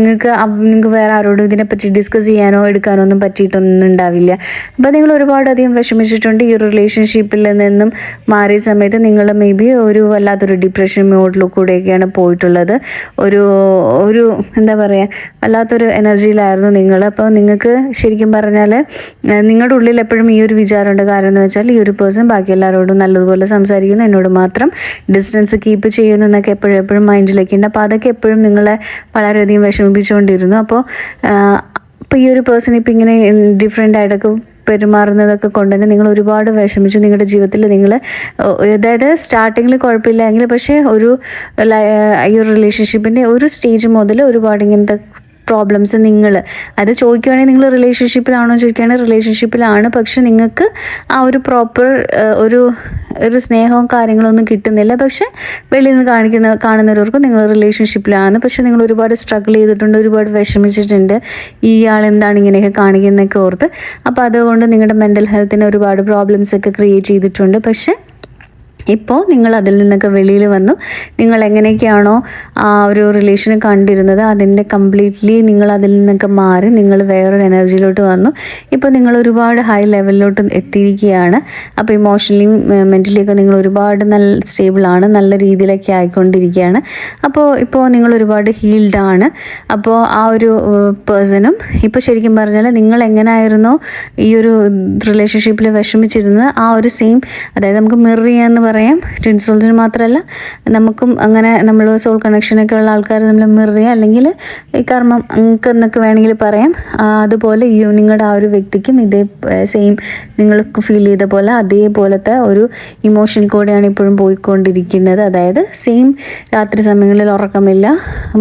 നിങ്ങൾക്ക് വേറെ ആരോടും ഇതിനെപ്പറ്റി ഡിസ്കസ് ചെയ്യാനോ എടുക്കാനോ ഒന്നും പറ്റിയിട്ടൊന്നും ഉണ്ടാവില്ല. അപ്പോൾ നിങ്ങൾ ഒരുപാടധികം വിഷമിച്ചിട്ടുണ്ട്. ഈ റിലേഷൻഷിപ്പിൽ നിന്നും മാറിയ സമയത്ത് നിങ്ങൾ മേ ബി ഒരു വല്ലാത്തൊരു ഡിപ്രഷൻ മോഡിലൂടെയൊക്കെയാണ് പോയിട്ടുള്ളത്. ഒരു ഒരു എന്താ പറയുക, വല്ലാത്തൊരു എനർജിയിലായിരുന്നു നിങ്ങൾ. അപ്പോൾ നിങ്ങൾക്ക് ശരിക്കും പറഞ്ഞാൽ നിങ്ങളുടെ ഉള്ളിൽ എപ്പോഴും ഈ ഒരു വിചാരമുണ്ട്. കാരണം എന്ന് വെച്ചാൽ ഈ ഒരു പേഴ്സൺ ബാക്കി എല്ലാവരോടും നല്ലതുപോലെ സംസാരിക്കുന്നു, എന്നോട് മാത്രം ഡിസ്റ്റൻസ് കീപ്പ് ചെയ്യുന്നു എന്നൊക്കെ എപ്പോഴും മൈൻഡിലേക്ക് ഉണ്ട്. അപ്പോൾ അതൊക്കെ എപ്പോഴും നിങ്ങളെ വളരെയധികം വിഷമിപ്പിച്ചുകൊണ്ടിരുന്നു. അപ്പോൾ ഈ ഒരു പേഴ്സൺ ഇപ്പോൾ ഇങ്ങനെ ഡിഫറെൻ്റ് ആയിട്ടൊക്കെ പെരുമാറുന്നതൊക്കെ കൊണ്ട് തന്നെ നിങ്ങൾ ഒരുപാട് വിഷമിച്ചു. നിങ്ങളുടെ ജീവിതത്തിൽ നിങ്ങൾ അതായത് സ്റ്റാർട്ടിങ്ങിൽ കുഴപ്പമില്ല എങ്കിൽ പക്ഷേ ഈ ഒരു റിലേഷൻഷിപ്പിൻ്റെ ഒരു സ്റ്റേജ് മുതൽ ഒരുപാട് ഇങ്ങനത്തെ പ്രോബ്ലംസ് നിങ്ങൾ അത് ചോദിക്കുകയാണെങ്കിൽ നിങ്ങൾ റിലേഷൻഷിപ്പിലാണോ ചോദിക്കുകയാണെങ്കിൽ റിലേഷൻഷിപ്പിലാണ്. പക്ഷെ നിങ്ങൾക്ക് ആ ഒരു പ്രോപ്പർ ഒരു സ്നേഹവും കാര്യങ്ങളൊന്നും കിട്ടുന്നില്ല. പക്ഷെ വെളിയിൽ നിന്ന് കാണുന്നവർക്ക് നിങ്ങൾ റിലേഷൻഷിപ്പിലാണ്. പക്ഷെ നിങ്ങൾ ഒരുപാട് സ്ട്രഗിൾ ചെയ്തിട്ടുണ്ട്, ഒരുപാട് വിഷമിച്ചിട്ടുണ്ട്. ഇയാൾ എന്താണ് ഇങ്ങനെയൊക്കെ കാണിക്കുന്നതൊക്കെ ഓർത്ത്. അപ്പോൾ അതുകൊണ്ട് നിങ്ങളുടെ മെൻ്റൽ ഹെൽത്തിന് ഒരുപാട് പ്രോബ്ലംസ് ഒക്കെ ക്രിയേറ്റ് ചെയ്തിട്ടുണ്ട്. പക്ഷെ ഇപ്പോൾ നിങ്ങൾ അതിൽ നിന്നൊക്കെ വെളിയിൽ വന്നു. നിങ്ങൾ എങ്ങനെയൊക്കെയാണോ ആ ഒരു റിലേഷൻ കണ്ടിരുന്നത് അതിൻ്റെ കംപ്ലീറ്റ്ലി നിങ്ങൾ അതിൽ നിന്നൊക്കെ മാറി നിങ്ങൾ വേറൊരു എനർജിയിലോട്ട് വന്നു. ഇപ്പോൾ നിങ്ങൾ ഒരുപാട് ഹൈ ലെവലിലോട്ട് എത്തിയിരിക്കുകയാണ്. അപ്പോൾ ഇമോഷണലിയും മെൻ്റലിയൊക്കെ നിങ്ങൾ ഒരുപാട് നല്ല സ്റ്റേബിളാണ്, നല്ല രീതിയിലൊക്കെ ആയിക്കൊണ്ടിരിക്കുകയാണ്. ഇപ്പോൾ നിങ്ങൾ ഒരുപാട് ഹീൽഡാണ്. അപ്പോൾ ആ ഒരു പേഴ്സണും ഇപ്പോൾ ശരിക്കും പറഞ്ഞാൽ നിങ്ങൾ എങ്ങനെയായിരുന്നോ ഈ ഒരു റിലേഷൻഷിപ്പിൽ വിഷമിച്ചിരുന്നത് ആ ഒരു സെയിം, അതായത് നമുക്ക് മിറർ ചെയ്യാമെന്ന് പറയാം. ട്വിൻ സോൾസിന് മാത്രമല്ല നമുക്കും അങ്ങനെ നമ്മൾ സോൾ കണക്ഷനൊക്കെ ഉള്ള ആൾക്കാർ നമ്മൾ മിറർ ചെയ്യുക, അല്ലെങ്കിൽ ഈ കർമ്മം എന്നൊക്കെ വേണമെങ്കിൽ പറയാം. അതുപോലെ നിങ്ങളുടെ ആ ഒരു വ്യക്തിക്കും ഇതേ സെയിം നിങ്ങൾക്ക് ഫീൽ ചെയ്ത പോലെ അതേപോലത്തെ ഒരു ഇമോഷൻ കൂടെയാണ് ഇപ്പോഴും പോയിക്കൊണ്ടിരിക്കുന്നത്. അതായത് സെയിം രാത്രി സമയങ്ങളിൽ ഉറക്കമില്ല,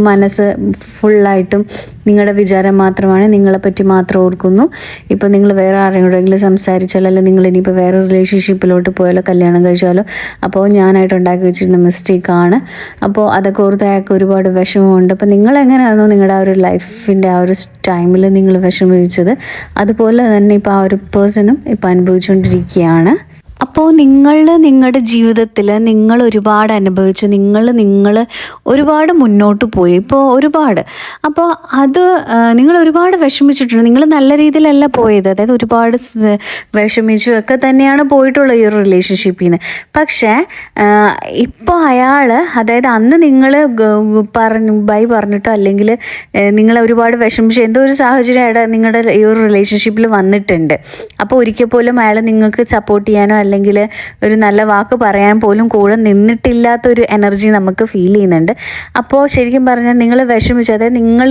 മനസ്സ് ഫുള്ളായിട്ടും നിങ്ങളുടെ വിചാരം മാത്രമാണ്, നിങ്ങളെപ്പറ്റി മാത്രം ഓർക്കുന്നു. ഇപ്പോൾ നിങ്ങൾ വേറെ ആരെങ്കിലും സംസാരിച്ചാലോ അല്ലെങ്കിൽ നിങ്ങൾ ഇനിയിപ്പോൾ വേറെ റിലേഷൻഷിപ്പിലോട്ട് പോയാലോ കല്യാണം കഴിച്ചാലോ അപ്പോൾ ഞാനായിട്ട് ഉണ്ടാക്കി വെച്ചിരുന്ന മിസ്റ്റേക്കാണ്. അപ്പോൾ അതൊക്കെ ഓർത്ത് അയാൾക്ക് ഒരുപാട് വിഷമമുണ്ട്. അപ്പോൾ നിങ്ങൾ എങ്ങനെയാണോ നിങ്ങളുടെ ആ ഒരു ലൈഫിൻ്റെ ആ ഒരു ടൈമിൽ നിങ്ങൾ വിഷമിച്ചത് അതുപോലെ തന്നെ ഇപ്പോൾ ആ ഒരു പേഴ്സണും ഇപ്പോൾ അനുഭവിച്ചുകൊണ്ടിരിക്കുകയാണ്. അപ്പോൾ നിങ്ങളുടെ ജീവിതത്തിൽ നിങ്ങൾ ഒരുപാട് അനുഭവിച്ചു, നിങ്ങൾ ഒരുപാട് മുന്നോട്ട് പോയി, ഇപ്പോൾ ഒരുപാട്. അപ്പോൾ അത് നിങ്ങൾ ഒരുപാട് വിഷമിച്ചിട്ടുണ്ട്. നിങ്ങൾ നല്ല രീതിയിലല്ല പോയത്, അതായത് ഒരുപാട് വിഷമിച്ചു ഒക്കെ തന്നെയാണ് പോയിട്ടുള്ളത് ഈ ഒരു റിലേഷൻഷിപ്പിൽ നിന്ന്. പക്ഷേ ഇപ്പോൾ അയാൾ, അതായത് അന്ന് നിങ്ങൾ ബൈ പറഞ്ഞിട്ടോ അല്ലെങ്കിൽ നിങ്ങളെ ഒരുപാട് വിഷമിച്ച് എന്തോ ഒരു സാഹചര്യം നിങ്ങളുടെ ഈ ഒരു റിലേഷൻഷിപ്പിൽ വന്നിട്ടുണ്ട്. അപ്പോൾ ഒരിക്കൽ പോലും അയാൾ നിങ്ങൾക്ക് സപ്പോർട്ട് ചെയ്യാനോ അല്ലെങ്കിൽ ഒരു നല്ല വാക്ക് പറയാൻ പോലും കൂടെ നിന്നിട്ടില്ലാത്തൊരു എനർജി നമുക്ക് ഫീൽ ചെയ്യുന്നുണ്ട്. അപ്പോൾ ശരിക്കും പറഞ്ഞാൽ നിങ്ങൾ വിഷമിച്ച്, അതായത് നിങ്ങൾ